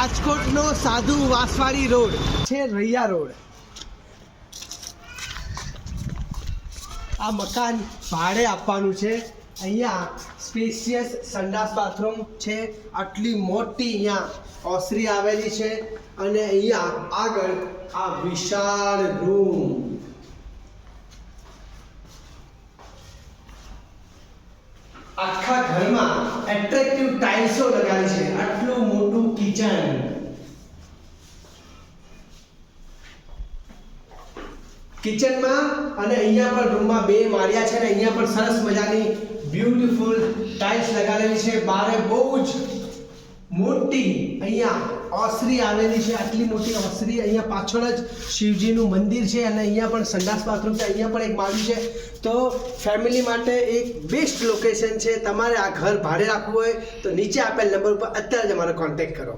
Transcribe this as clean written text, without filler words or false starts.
રાજકોટનો સાધુ વાસવાડી રોડ છે, રૈયા રોડ. આ મકાન ભાડે આપવાનું છે. અહીંયા સ્પેશિયસ સંડાસ બાથરૂમ છે. આટલી મોટી અહીંયા ઓસરી આવેલી છે અને અહીંયા આગળ આ વિશાળ રૂમ. આખા ઘરમાં એટ્રેક્ટિવ ટાઇલ્સો લગાવી છે. આટલું મોટું કિચન. કિચનમાં અને અહીંયા પણ રૂમમાં બે માળિયા છે ને અહીંયા પણ સરસ મજાની બ્યુટીફુલ ટાઇલ્સ લગાવેલી છે. બારે બહુ જ મોટી અહીંયા ઓસરી આવેલી છે. આટલી મોટી ઓસરી. અહીંયા પાછળ જ શિવજીનું મંદિર છે અને અહીંયા પણ સંડાસ બાથરૂમ છે. અહીંયા પણ એક માળી છે. તો ફેમિલી માટે એક બેસ્ટ લોકેશન છે. તમારે આ ઘર ભાડે રાખવું હોય તો નીચે આપેલ નંબર ઉપર અત્યારે જ અમારો કોન્ટેક્ટ કરો.